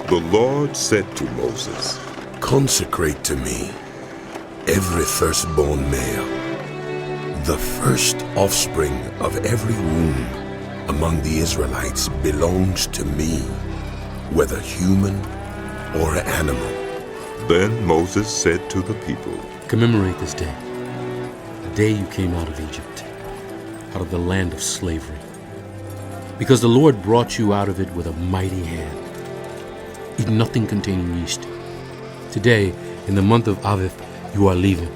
The Lord said to Moses, Consecrate to me every firstborn male, the first offspring of every womb among the Israelites belongs to me, whether human or animal. Then Moses said to the people, Commemorate this day, the day you came out of Egypt, out of the land of slavery, because the Lord brought you out of it with a mighty hand. Eat nothing containing yeast. Today, in the month of Aviv, you are leaving.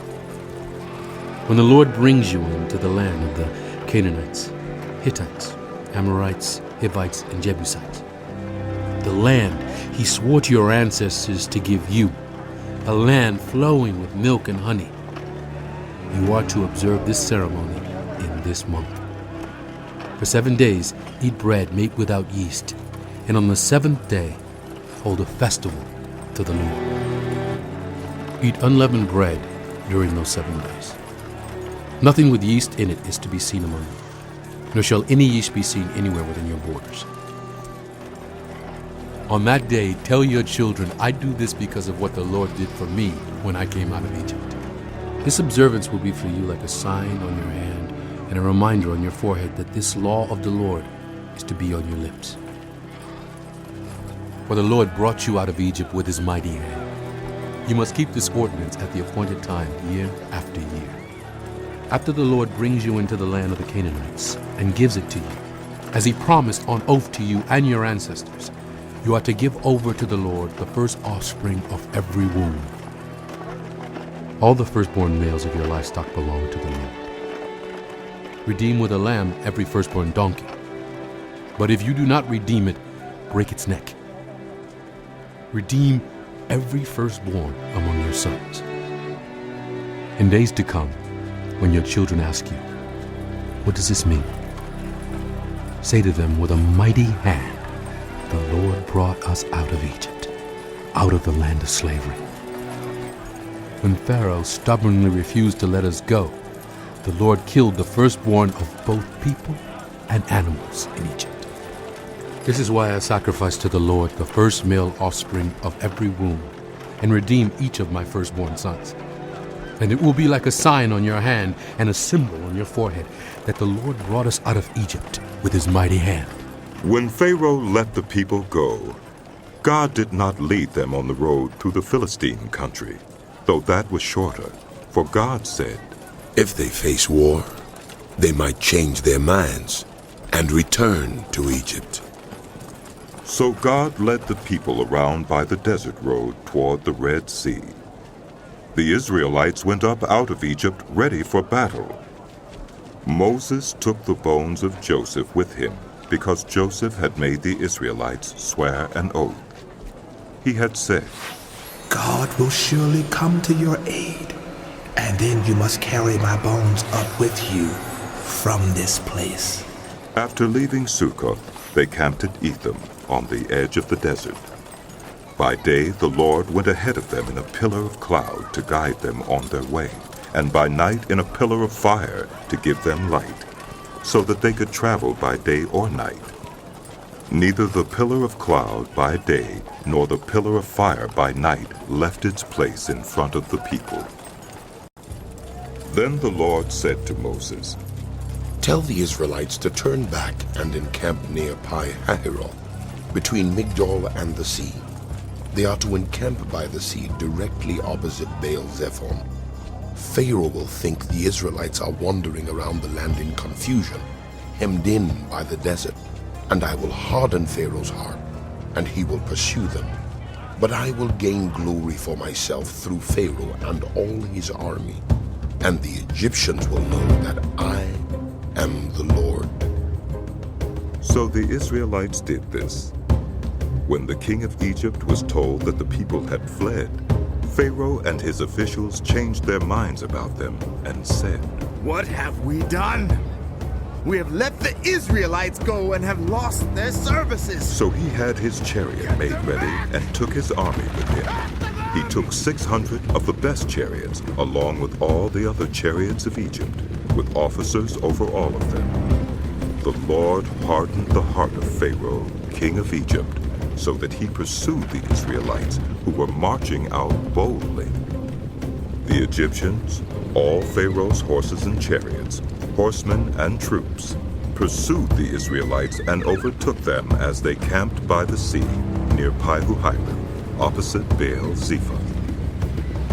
When the Lord brings you into the land of the Canaanites, Hittites, Amorites, Hivites, and Jebusites, the land he swore to your ancestors to give you, a land flowing with milk and honey, you are to observe this ceremony in this month. For 7 days, eat bread made without yeast, and on the 7th day, hold a festival to the Lord. Eat unleavened bread during those 7 days. Nothing with yeast in it is to be seen among you, nor shall any yeast be seen anywhere within your borders. On that day, tell your children, I do this because of what the Lord did for me when I came out of Egypt. This observance will be for you like a sign on your hand and a reminder on your forehead that this law of the Lord is to be on your lips. For the Lord brought you out of Egypt with his mighty hand. You must keep this ordinance at the appointed time, year after year. After the Lord brings you into the land of the Canaanites and gives it to you, as he promised on oath to you and your ancestors, you are to give over to the Lord the first offspring of every womb. All the firstborn males of your livestock belong to the Lord. Redeem with a lamb every firstborn donkey. But if you do not redeem it, break its neck. Redeem every firstborn among your sons. In days to come, when your children ask you, what does this mean? Say to them, with a mighty hand, the Lord brought us out of Egypt, out of the land of slavery. When Pharaoh stubbornly refused to let us go, the Lord killed the firstborn of both people and animals in Egypt. This is why I sacrifice to the Lord the first male offspring of every womb, and redeem each of my firstborn sons. And it will be like a sign on your hand and a symbol on your forehead that the Lord brought us out of Egypt with his mighty hand. When Pharaoh let the people go, God did not lead them on the road through the Philistine country, though that was shorter, for God said, If they face war, they might change their minds and return to Egypt. So God led the people around by the desert road toward the Red Sea. The Israelites went up out of Egypt ready for battle. Moses took the bones of Joseph with him, because Joseph had made the Israelites swear an oath. He had said, God will surely come to your aid, and then you must carry my bones up with you from this place. After leaving Succoth, they camped at Etham on the edge of the desert. By day the Lord went ahead of them in a pillar of cloud to guide them on their way, and by night in a pillar of fire to give them light, so that they could travel by day or night. Neither the pillar of cloud by day nor the pillar of fire by night left its place in front of the people. Then the Lord said to Moses, Tell the Israelites to turn back and encamp near Pi-hahiroth, between Migdol and the sea. They are to encamp by the sea directly opposite Baal-zephon. Pharaoh will think the Israelites are wandering around the land in confusion, hemmed in by the desert, and I will harden Pharaoh's heart, and he will pursue them. But I will gain glory for myself through Pharaoh and all his army, and the Egyptians will know that I am the Lord. So the Israelites did this. When the king of Egypt was told that the people had fled, Pharaoh and his officials changed their minds about them and said, What have we done? We have let the Israelites go and have lost their services. So he had his chariot made ready and took his army with him. He took 600 of the best chariots, along with all the other chariots of Egypt, with officers over all of them. The Lord hardened the heart of Pharaoh, king of Egypt, so that he pursued the Israelites who were marching out boldly. The Egyptians, all Pharaoh's horses and chariots, horsemen and troops, pursued the Israelites and overtook them as they camped by the sea near Pi-hahiroth, opposite Baal-zephon.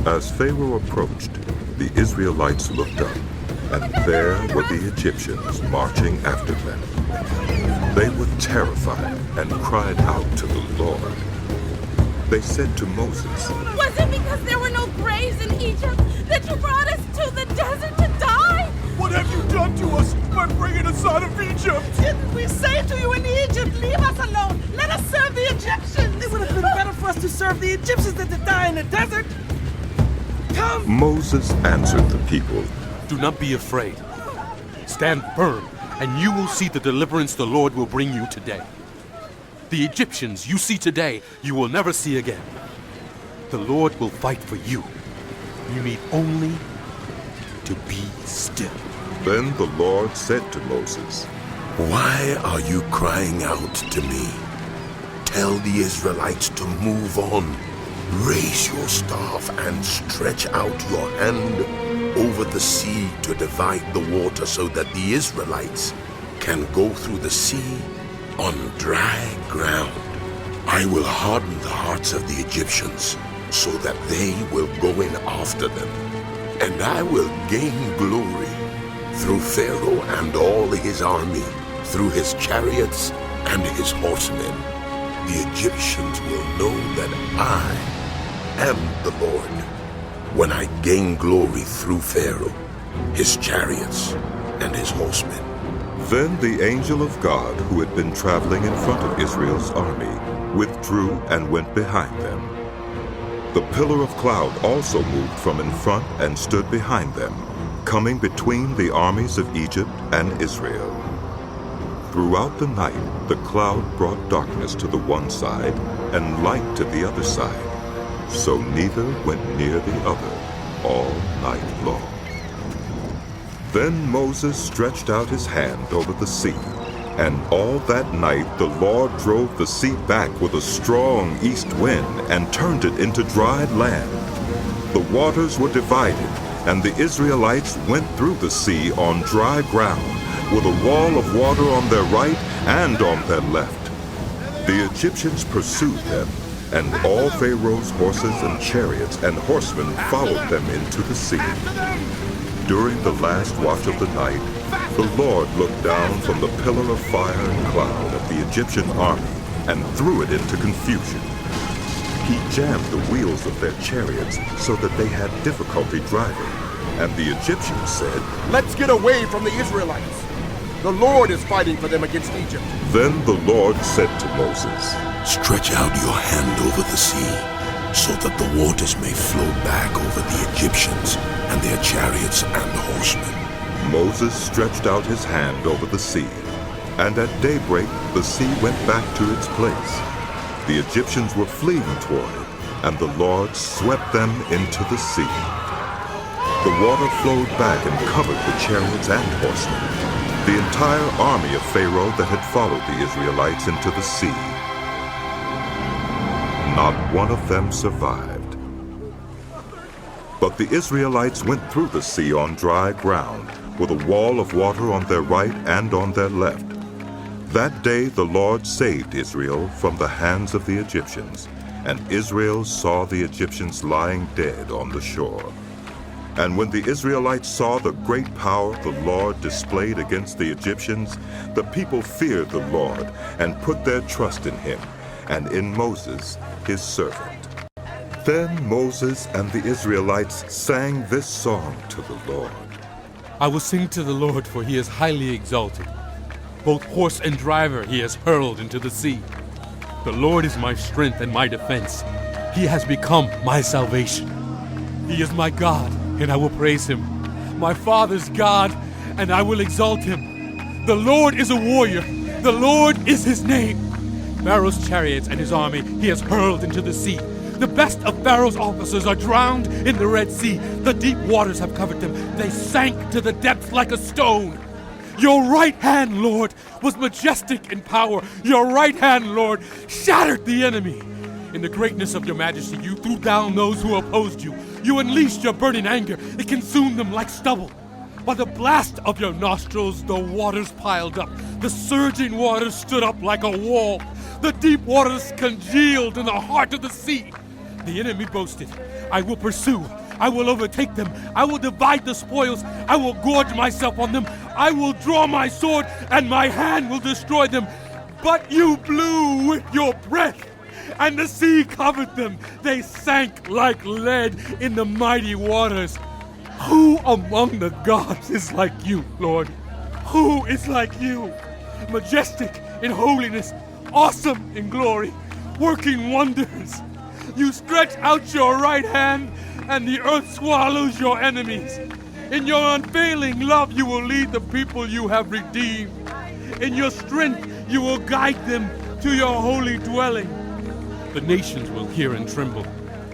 As Pharaoh approached, the Israelites looked up, and there were the Egyptians marching after them. They were terrified and cried out to the Lord. They said to Moses, "Was it because there were no graves in Egypt that you brought us to the desert to die? What have you done to us by bringing us out of Egypt? Didn't we say to you in Egypt, leave us alone, let us serve the Egyptians? It would have been better for us to serve the Egyptians than to die in the desert. Come!" Moses answered the people, Do not be afraid. Stand firm, and you will see the deliverance the Lord will bring you today. The Egyptians you see today, you will never see again. The Lord will fight for you. You need only to be still. Then the Lord said to Moses, Why are you crying out to me? Tell the Israelites to move on. Raise your staff and stretch out your hand over the sea to divide the water so that the Israelites can go through the sea on dry ground. I will harden the hearts of the Egyptians so that they will go in after them, and I will gain glory through Pharaoh and all his army, through his chariots and his horsemen. The Egyptians will know that I am the Lord when I gain glory through Pharaoh, his chariots, and his horsemen. Then the angel of God, who had been traveling in front of Israel's army, withdrew and went behind them. The pillar of cloud also moved from in front and stood behind them, coming between the armies of Egypt and Israel. Throughout the night, the cloud brought darkness to the one side and light to the other side, so neither went near the other all night long. Then Moses stretched out his hand over the sea, and all that night the Lord drove the sea back with a strong east wind and turned it into dried land. The waters were divided, and the Israelites went through the sea on dry ground, with a wall of water on their right and on their left. The Egyptians pursued them, and all Pharaoh's horses and chariots and horsemen followed them into the sea. During the last watch of the night, the Lord looked down from the pillar of fire and cloud at the Egyptian army and threw it into confusion. He jammed the wheels of their chariots so that they had difficulty driving, and the Egyptians said, Let's get away from the Israelites. The Lord is fighting for them against Egypt. Then the Lord said to Moses, Stretch out your hand over the sea, so that the waters may flow back over the Egyptians and their chariots and horsemen. Moses stretched out his hand over the sea, and at daybreak the sea went back to its place. The Egyptians were fleeing toward it, and the Lord swept them into the sea. The water flowed back and covered the chariots and horsemen, the entire army of Pharaoh that had followed the Israelites into the sea. Not one of them survived. But the Israelites went through the sea on dry ground, with a wall of water on their right and on their left. That day the Lord saved Israel from the hands of the Egyptians, and Israel saw the Egyptians lying dead on the shore. And when the Israelites saw the great power the Lord displayed against the Egyptians, the people feared the Lord and put their trust in him and in Moses, his servant. Then Moses and the Israelites sang this song to the Lord. I will sing to the Lord, for he is highly exalted. Both horse and driver he has hurled into the sea. The Lord is my strength and my defense. He has become my salvation. He is my God, and I will praise him. My father's God, and I will exalt him. The Lord is a warrior. The Lord is his name. Pharaoh's chariots and his army he has hurled into the sea. The best of Pharaoh's officers are drowned in the Red Sea. The deep waters have covered them. They sank to the depths like a stone. Your right hand, Lord, was majestic in power. Your right hand, Lord, shattered the enemy. In the greatness of your majesty, you threw down those who opposed you. You unleashed your burning anger. It consumed them like stubble. By the blast of your nostrils, the waters piled up. The surging waters stood up like a wall. The deep waters congealed in the heart of the sea. The enemy boasted, I will pursue. I will overtake them. I will divide the spoils. I will gorge myself on them. I will draw my sword, and my hand will destroy them. But you blew with your breath, and the sea covered them. They sank like lead in the mighty waters. Who among the gods is like you, Lord? Who is like you? Majestic in holiness, awesome in glory, working wonders. You stretch out your right hand, and the earth swallows your enemies. In your unfailing love, you will lead the people you have redeemed. In your strength, you will guide them to your holy dwelling. The nations will hear and tremble.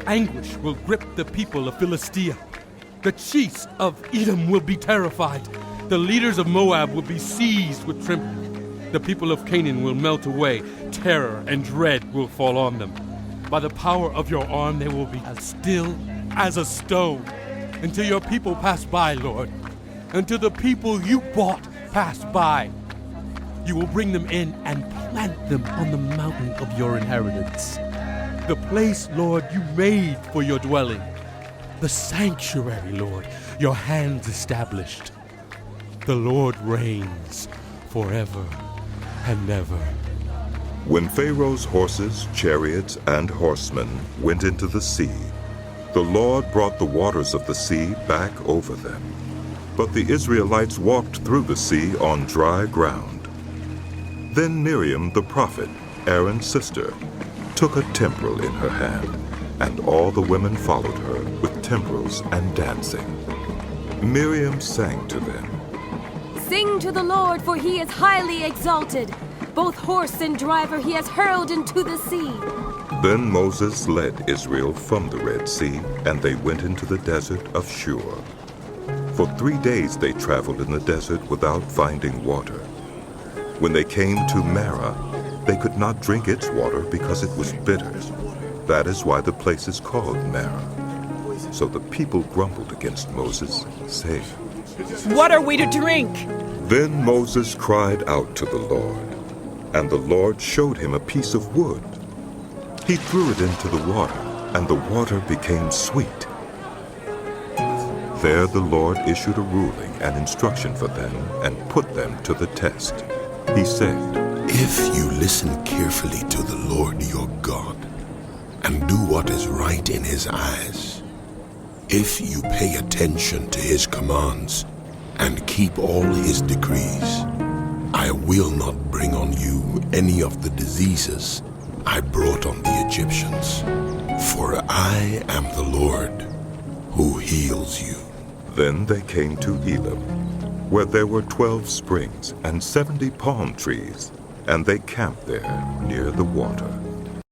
Anguish will grip the people of Philistia. The chiefs of Etham will be terrified. The leaders of Moab will be seized with trembling. The people of Canaan will melt away. Terror and dread will fall on them. By the power of your arm, they will be as still as a stone, until your people pass by, Lord, until the people you bought pass by. You will bring them in and plant them on the mountain of your inheritance, the place, Lord, you made for your dwelling, the sanctuary, Lord, your hands established. The Lord reigns forever and ever. When Pharaoh's horses, chariots, and horsemen went into the sea, the Lord brought the waters of the sea back over them. But the Israelites walked through the sea on dry ground. Then Miriam the prophet, Aaron's sister, took a timbrel in her hand, and all the women followed her with timbrels and dancing. Miriam sang to them, Sing to the Lord, for he is highly exalted. Both horse and driver he has hurled into the sea. Then Moses led Israel from the Red Sea, and they went into the desert of Shur. For 3 days they traveled in the desert without finding water. When they came to Marah, they could not drink its water because it was bitter. That is why the place is called Marah. So the people grumbled against Moses, saying, What are we to drink? Then Moses cried out to the Lord, and the Lord showed him a piece of wood. He threw it into the water, and the water became sweet. There the Lord issued a ruling and instruction for them and put them to the test. He said, If you listen carefully to the Lord your God, and do what is right in his eyes, if you pay attention to his commands and keep all his decrees, I will not bring on you any of the diseases I brought on the Egyptians, for I am the Lord who heals you. Then they came to Etham, where there were 12 springs and 70 palm trees, and they camped there near the water.